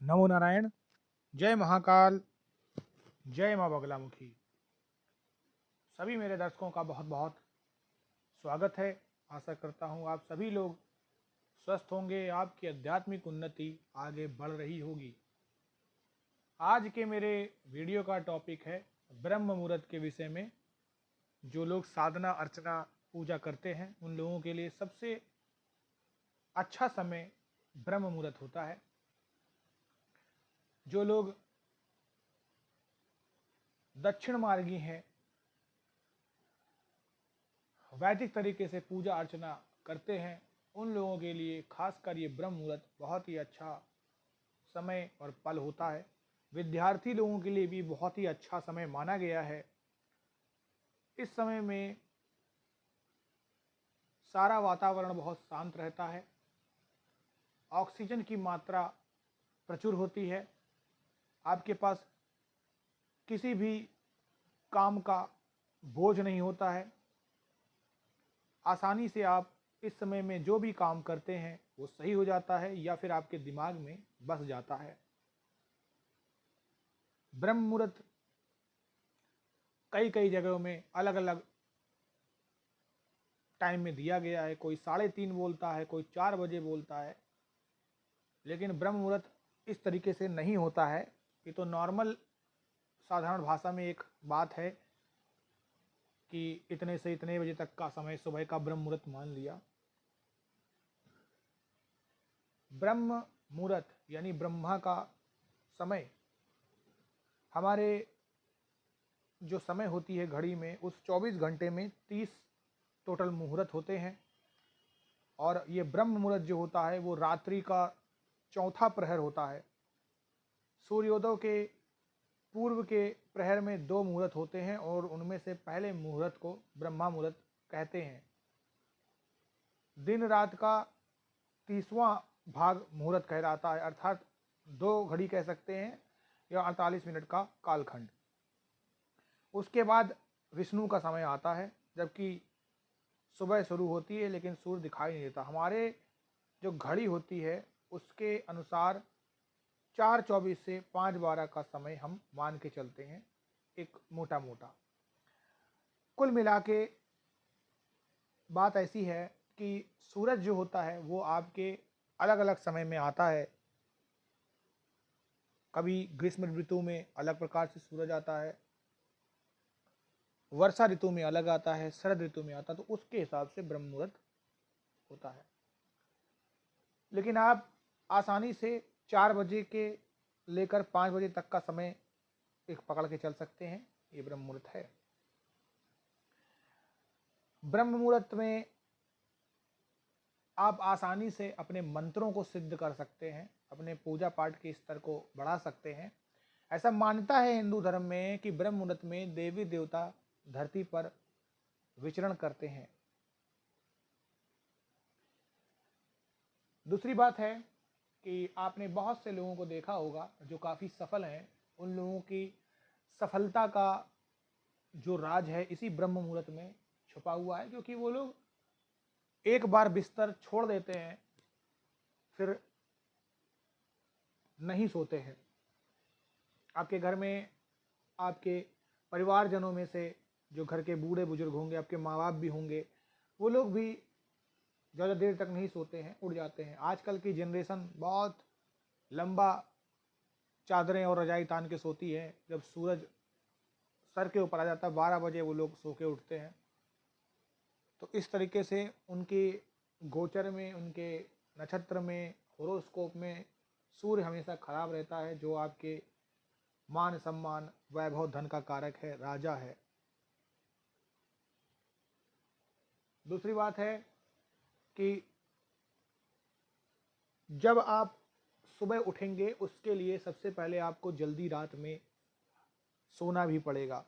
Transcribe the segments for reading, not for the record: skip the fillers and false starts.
नमो नारायण। जय महाकाल। जय माँ बगलामुखी। सभी मेरे दर्शकों का बहुत बहुत स्वागत है। आशा करता हूँ आप सभी लोग स्वस्थ होंगे, आपकी आध्यात्मिक उन्नति आगे बढ़ रही होगी। आज के मेरे वीडियो का टॉपिक है ब्रह्म मुहूर्त के विषय में। जो लोग साधना अर्चना पूजा करते हैं उन लोगों के लिए सबसे अच्छा समय ब्रह्म मुहूर्त होता है। जो लोग दक्षिण मार्गी हैं, वैदिक तरीके से पूजा अर्चना करते हैं, उन लोगों के लिए खासकर ये ब्रह्म मुहूर्त बहुत ही अच्छा समय और पल होता है। विद्यार्थी लोगों के लिए भी बहुत ही अच्छा समय माना गया है। इस समय में सारा वातावरण बहुत शांत रहता है, ऑक्सीजन की मात्रा प्रचुर होती है, आपके पास किसी भी काम का बोझ नहीं होता है। आसानी से आप इस समय में जो भी काम करते हैं वो सही हो जाता है या फिर आपके दिमाग में बस जाता है। ब्रह्म मुहूर्त कई कई जगहों में अलग अलग टाइम में दिया गया है। कोई 3:30 बोलता है, कोई 4 बजे बोलता है, लेकिन ब्रह्म मुहूर्त इस तरीके से नहीं होता है। ये तो नॉर्मल साधारण भाषा में एक बात है कि इतने से इतने बजे तक का समय सुबह का ब्रह्म मुहूर्त मान लिया। ब्रह्म मुहूर्त यानी ब्रह्मा का समय, हमारे जो समय होती है घड़ी में, उस 24 घंटे में 30 टोटल मुहूर्त होते हैं। और ये ब्रह्म मुहूर्त जो होता है वो रात्रि का चौथा प्रहर होता है। सूर्योदय के पूर्व के प्रहर में 2 मुहूर्त होते हैं और उनमें से पहले मुहूर्त को ब्रह्मा मुहूर्त कहते हैं। दिन रात का 30वां भाग मुहूर्त कहलाता है, अर्थात 2 घड़ी कह सकते हैं या 48 मिनट का कालखंड। उसके बाद विष्णु का समय आता है, जबकि सुबह शुरू होती है लेकिन सूर्य दिखाई नहीं देता। हमारे जो घड़ी होती है उसके अनुसार 4:24 से 5:12 का समय हम मान के चलते हैं, एक मोटा मोटा। कुल मिला के बात ऐसी है कि सूरज जो होता है वो आपके अलग अलग समय में आता है। कभी ग्रीष्म ऋतु में अलग प्रकार से सूरज आता है, वर्षा ऋतु में अलग आता है, शरद ऋतु में आता है, तो उसके हिसाब से ब्रह्म मुहूर्त होता है। लेकिन आप आसानी से 4 बजे के लेकर 5 बजे तक का समय एक पकड़ के चल सकते हैं, ये ब्रह्म मुहूर्त है। ब्रह्म मुहूर्त में आप आसानी से अपने मंत्रों को सिद्ध कर सकते हैं, अपने पूजा पाठ के स्तर को बढ़ा सकते हैं। ऐसा मान्यता है हिंदू धर्म में कि ब्रह्म मुहूर्त में देवी देवता धरती पर विचरण करते हैं। दूसरी बात है कि आपने बहुत से लोगों को देखा होगा जो काफ़ी सफल हैं, उन लोगों की सफलता का जो राज है इसी ब्रह्म मुहूर्त में छुपा हुआ है, क्योंकि वो लोग एक बार बिस्तर छोड़ देते हैं फिर नहीं सोते हैं। आपके घर में आपके परिवारजनों में से जो घर के बूढ़े बुजुर्ग होंगे, आपके माँ बाप भी होंगे, वो लोग भी ज़्यादा देर तक नहीं सोते हैं, उड़ जाते हैं। आजकल की जनरेशन बहुत लंबा चादरें और रजाई तान के सोती है। जब सूरज सर के ऊपर आ जाता है 12 बजे वो लोग सो के उठते हैं। तो इस तरीके से उनके गोचर में, उनके नक्षत्र में, होरोस्कोप में सूर्य हमेशा खराब रहता है, जो आपके मान सम्मान वैभव धन का कारक है, राजा है। दूसरी बात है कि जब आप सुबह उठेंगे उसके लिए सबसे पहले आपको जल्दी रात में सोना भी पड़ेगा।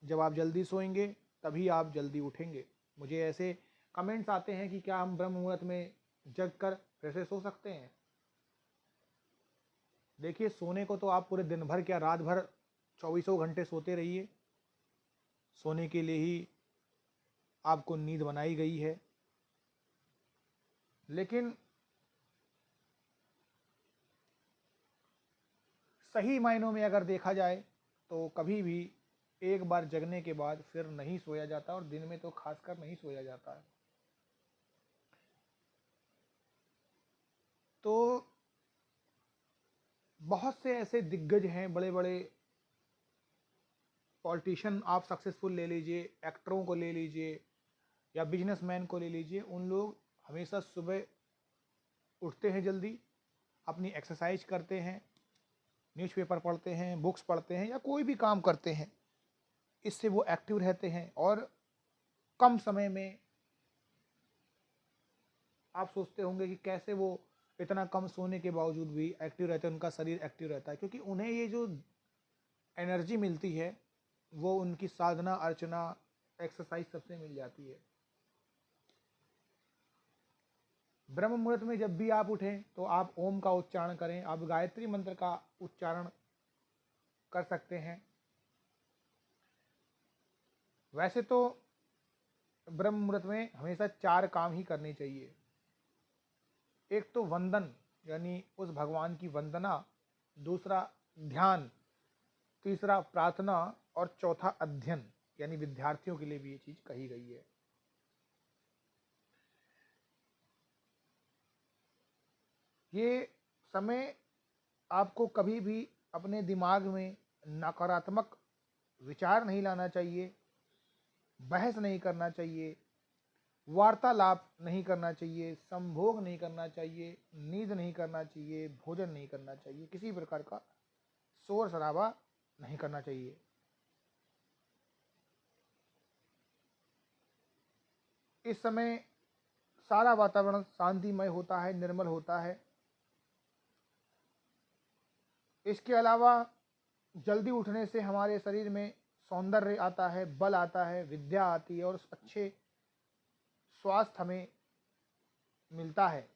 जब आप जल्दी सोएंगे तभी आप जल्दी उठेंगे। मुझे ऐसे कमेंट्स आते हैं कि क्या हम ब्रह्म मुहूर्त में जग कर फिर से सो सकते हैं। देखिए, सोने को तो आप पूरे दिन भर क्या रात भर 24 घंटे सोते रहिए। सोने के लिए ही आपको नींद बनाई गई है। लेकिन सही मायनों में अगर देखा जाए तो कभी भी एक बार जगने के बाद फिर नहीं सोया जाता, और दिन में तो खासकर नहीं सोया जाता है। तो बहुत से ऐसे दिग्गज हैं, बड़े बड़े पॉलिटिशियन आप सक्सेसफुल ले लीजिए, एक्टरों को ले लीजिए या बिजनेसमैन को ले लीजिए, उन लोग हमेशा सुबह उठते हैं जल्दी, अपनी एक्सरसाइज करते हैं, न्यूज़पेपर पढ़ते हैं, बुक्स पढ़ते हैं या कोई भी काम करते हैं। इससे वो एक्टिव रहते हैं और कम समय में, आप सोचते होंगे कि कैसे वो इतना कम सोने के बावजूद भी एक्टिव रहते हैं, उनका शरीर एक्टिव रहता है, क्योंकि उन्हें ये जो एनर्जी मिलती है वो उनकी साधना, अर्चना, एक्सरसाइज सबसे मिल जाती है। ब्रह्म मुहूर्त में जब भी आप उठें तो आप ओम का उच्चारण करें, आप गायत्री मंत्र का उच्चारण कर सकते हैं। वैसे तो ब्रह्म मुहूर्त में हमेशा 4 काम ही करने चाहिए। एक तो वंदन, यानी उस भगवान की वंदना, दूसरा ध्यान, तीसरा प्रार्थना और चौथा अध्ययन, यानी विद्यार्थियों के लिए भी ये चीज कही गई है। ये समय आपको कभी भी अपने दिमाग में नकारात्मक विचार नहीं लाना चाहिए, बहस नहीं करना चाहिए, वार्तालाप नहीं करना चाहिए, संभोग नहीं करना चाहिए, नींद नहीं करना चाहिए, भोजन नहीं करना चाहिए, किसी प्रकार का शोर शराबा नहीं करना चाहिए। इस समय सारा वातावरण शांतिमय होता है, निर्मल होता है। इसके अलावा जल्दी उठने से हमारे शरीर में सौंदर्य आता है, बल आता है, विद्या आती है और अच्छे स्वास्थ्य हमें मिलता है।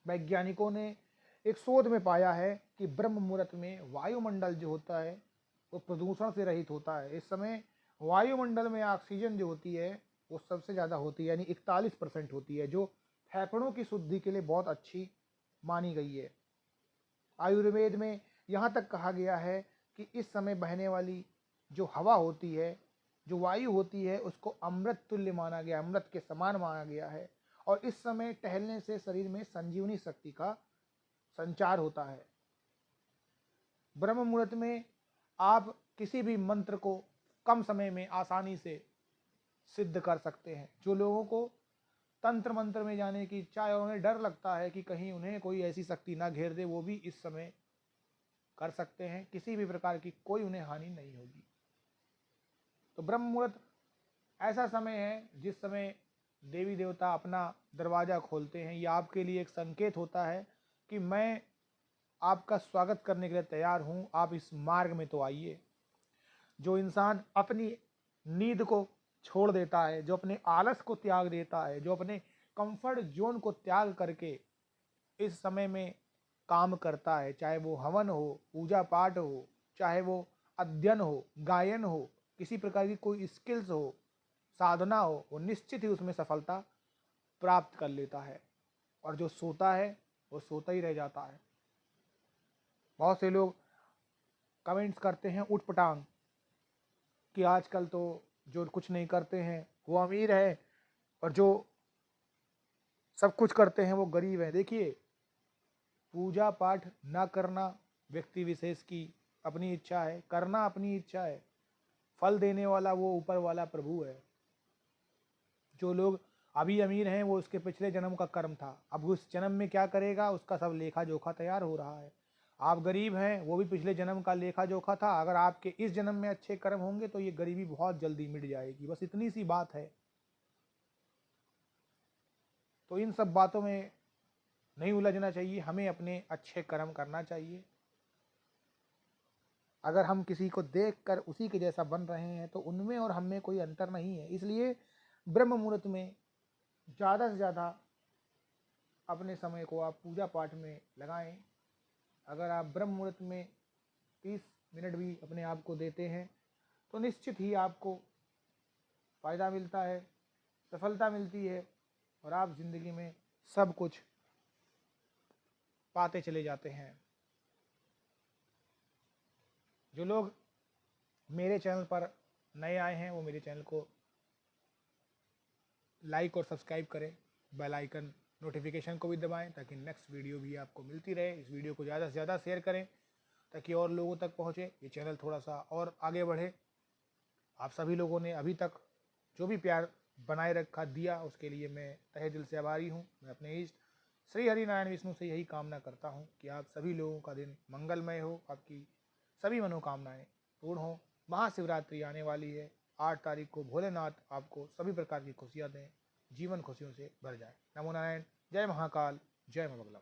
वैज्ञानिकों ने एक शोध में पाया है कि ब्रह्म मुहूर्त में वायुमंडल जो होता है वो प्रदूषण से रहित होता है। इस समय वायुमंडल में ऑक्सीजन जो होती है वो सबसे ज़्यादा होती है, यानी 41% होती है, जो फेफड़ों की शुद्धि के लिए बहुत अच्छी मानी गई है। आयुर्वेद में यहाँ तक कहा गया है कि इस समय बहने वाली जो हवा होती है, जो वायु होती है, उसको अमृत तुल्य माना गया, अमृत के समान माना गया है। और इस समय टहलने से शरीर में संजीवनी शक्ति का संचार होता है। ब्रह्म मुहूर्त में आप किसी भी मंत्र को कम समय में आसानी से सिद्ध कर सकते हैं। जो लोगों को तंत्र मंत्र में जाने की इच्छा है और उन्हें डर लगता है कि कहीं उन्हें कोई ऐसी शक्ति ना घेर दे, वो भी इस समय कर सकते हैं। किसी भी प्रकार की कोई उन्हें हानि नहीं होगी। तो ब्रह्म मुहूर्त ऐसा समय है जिस समय देवी देवता अपना दरवाज़ा खोलते हैं। यह आपके लिए एक संकेत होता है कि मैं आपका स्वागत करने के लिए तैयार हूँ, आप इस मार्ग में तो आइए। जो इंसान अपनी नींद को छोड़ देता है, जो अपने आलस को त्याग देता है, जो अपने कंफर्ट जोन को त्याग करके इस समय में काम करता है, चाहे वो हवन हो, पूजा पाठ हो, चाहे वो अध्ययन हो, गायन हो, किसी प्रकार की कोई स्किल्स हो, साधना हो, वो निश्चित ही उसमें सफलता प्राप्त कर लेता है। और जो सोता है वो सोता ही रह जाता है। बहुत से लोग कमेंट्स करते हैं उटपटांग कि आजकल तो जो कुछ नहीं करते हैं वो अमीर है और जो सब कुछ करते हैं वो गरीब है। देखिए, पूजा पाठ ना करना व्यक्ति विशेष की अपनी इच्छा है, करना अपनी इच्छा है, फल देने वाला वो ऊपर वाला प्रभु है। जो लोग अभी अमीर हैं वो उसके पिछले जन्म का कर्म था, अब उस जन्म में क्या करेगा उसका सब लेखा जोखा तैयार हो रहा है। आप गरीब हैं, वो भी पिछले जन्म का लेखा जोखा था। अगर आपके इस जन्म में अच्छे कर्म होंगे तो ये गरीबी बहुत जल्दी मिट जाएगी। बस इतनी सी बात है। तो इन सब बातों में नहीं उलझना चाहिए, हमें अपने अच्छे कर्म करना चाहिए। अगर हम किसी को देखकर उसी के जैसा बन रहे हैं तो उनमें और हम में कोई अंतर नहीं है। इसलिए ब्रह्म मुहूर्त में ज़्यादा से ज़्यादा अपने समय को आप पूजा पाठ में लगाएं। अगर आप ब्रह्म मुहूर्त में 30 मिनट भी अपने आप को देते हैं तो निश्चित ही आपको फ़ायदा मिलता है, सफलता मिलती है और आप ज़िंदगी में सब कुछ पाते चले जाते हैं। जो लोग मेरे चैनल पर नए आए हैं वो मेरे चैनल को लाइक और सब्सक्राइब करें, बेल आइकन नोटिफिकेशन को भी दबाएं ताकि नेक्स्ट वीडियो भी आपको मिलती रहे। इस वीडियो को ज़्यादा से ज़्यादा शेयर करें ताकि और लोगों तक पहुँचे, ये चैनल थोड़ा सा और आगे बढ़े। आप सभी लोगों ने अभी तक जो भी प्यार बनाए रखा दिया उसके लिए मैं तहे दिल से आभारी हूँ। मैं अपने इष्ट श्री हरि नारायण विष्णु से यही कामना करता हूँ कि आप सभी लोगों का दिन मंगलमय हो, आपकी सभी मनोकामनाएं पूर्ण हो। महाशिवरात्रि आने वाली है, 8 तारीख को। भोलेनाथ आपको सभी प्रकार की खुशियाँ दें, जीवन खुशियों से भर जाए। नमो नारायण। जय महाकाल, जय मां बगला।